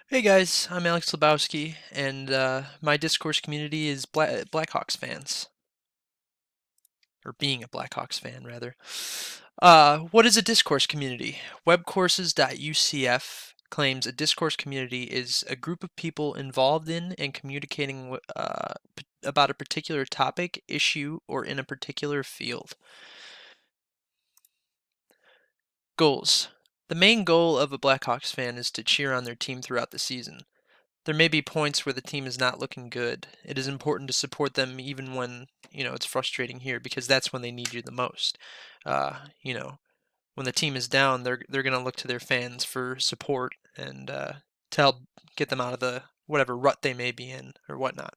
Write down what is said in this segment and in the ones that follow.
Hey guys, I'm Alex Lebowski, and my Discourse community is Blackhawks fans, or being a Blackhawks fan, rather. What is a Discourse community? Webcourses.ucf claims a Discourse community is a group of people involved in and communicating about a particular topic, issue, or in a particular field. Goals. The main goal of a Blackhawks fan is to cheer on their team throughout the season. There may be points where the team is not looking good. It is important to support them even when, it's frustrating here because that's when they need you the most. Uh, you know, when the team is down, they're going to look to their fans for support and to help get them out of the whatever rut they may be in or whatnot.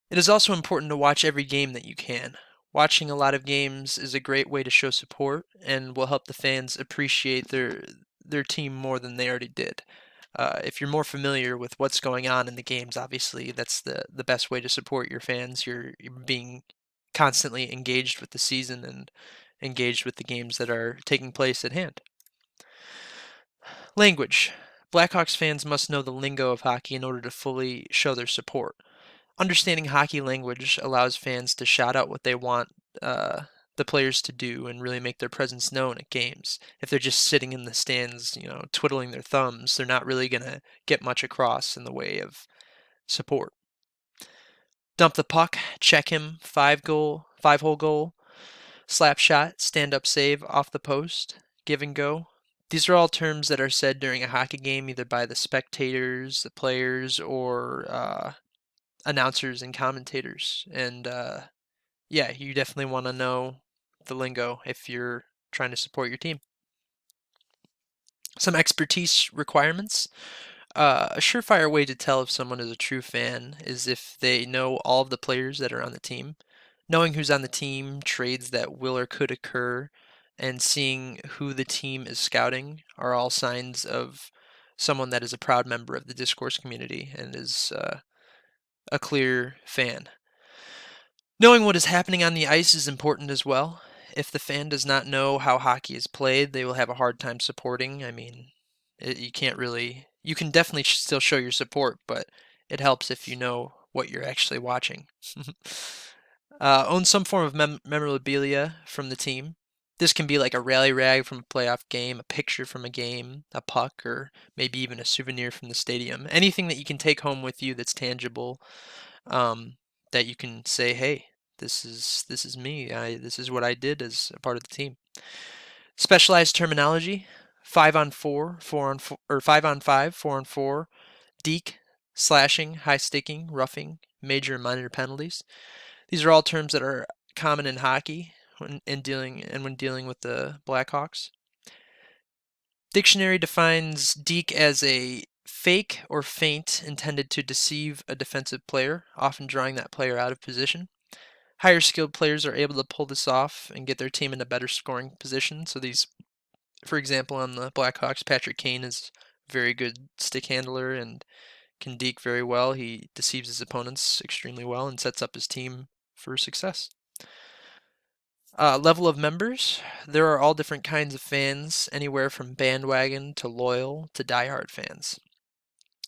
It is also important to watch every game that you can. Watching a lot of games is a great way to show support and will help the fans appreciate their team more than they already did. If you're more familiar with what's going on in the games, obviously that's the best way to support your fans. You're being constantly engaged with the season and engaged with the games that are taking place at hand. Language. Blackhawks fans must know the lingo of hockey in order to fully show their support. Understanding hockey language allows fans to shout out what they want uh, the players to do and really make their presence known at games. If they're just sitting in the stands, twiddling their thumbs, they're not really going to get much across in the way of support. Dump the puck, check him, five hole goal, slap shot, stand up save, off the post, give and go. These are all terms that are said during a hockey game, either by the spectators, the players, or announcers and commentators. And yeah, you definitely want to know the lingo if you're trying to support your team. Some expertise requirements. A surefire way to tell if someone is a true fan is if they know all of the players that are on the team. Knowing who's on the team, trades that will or could occur, and seeing who the team is scouting are all signs of someone that is a proud member of the Discourse community and is a clear fan. Knowing what is happening on the ice is important as well. If the fan does not know how hockey is played, they will have a hard time supporting. I mean, you can't really. You can definitely still show your support, but it helps if you know what you're actually watching. Own some form of memorabilia from the team. This can be like a rally rag from a playoff game, a picture from a game, a puck, or maybe even a souvenir from the stadium. Anything that you can take home with you that's tangible, um, that you can say, "Hey, this is me. This is what I did as a part of the team." Specialized terminology: 5 on 4, 4 on 4, or 5 on 5, 4 on 4, deke, slashing, high sticking, roughing, major and minor penalties. These are all terms that are common in hockey when dealing with the Blackhawks. Dictionary defines deke as a fake or feint intended to deceive a defensive player, often drawing that player out of position. Higher skilled players are able to pull this off and get their team in a better scoring position. So these, for example, on the Blackhawks, Patrick Kane is a very good stick handler and can deke very well. He deceives his opponents extremely well and sets up his team for success. Level of members. There are all different kinds of fans, anywhere from bandwagon to loyal to diehard fans.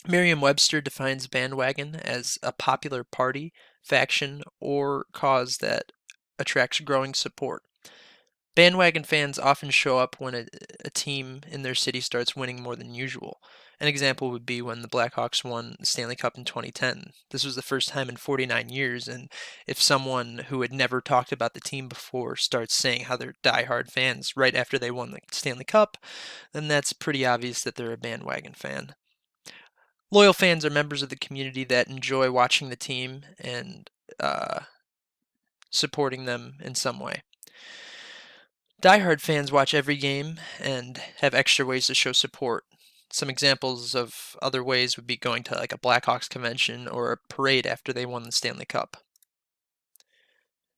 Merriam-Webster defines bandwagon as a popular party, faction, or cause that attracts growing support. Bandwagon fans often show up when a team in their city starts winning more than usual. An example would be when the Blackhawks won the Stanley Cup in 2010. This was the first time in 49 years, and if someone who had never talked about the team before starts saying how they're diehard fans right after they won the Stanley Cup, then that's pretty obvious that they're a bandwagon fan. Loyal fans are members of the community that enjoy watching the team and uh, supporting them in some way. Diehard fans watch every game and have extra ways to show support. Some examples of other ways would be going to like a Blackhawks convention or a parade after they won the Stanley Cup.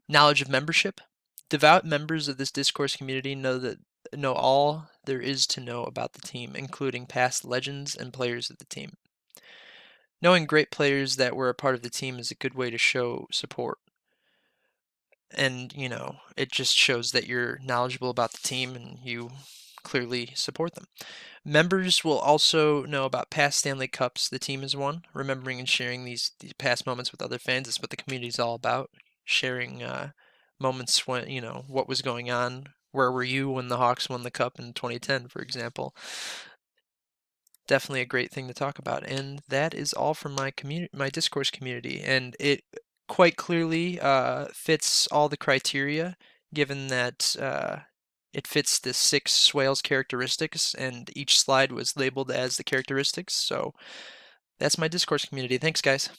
Knowledge of membership. Devout members of this discourse community know all there is to know about the team, including past legends and players of the team. Knowing great players that were a part of the team is a good way to show support. And, it just shows that you're knowledgeable about the team and you clearly support them. Members will also know about past Stanley Cups the team has won, remembering and sharing these past moments with other fans. That's what the community is all about, sharing moments when, what was going on. Where were you when the Hawks won the Cup in 2010, for example? Definitely a great thing to talk about. And that is all from my Discourse community. And it quite clearly fits all the criteria, given that it fits the 6 whales characteristics, and each slide was labeled as the characteristics. So that's my Discourse community. Thanks, guys.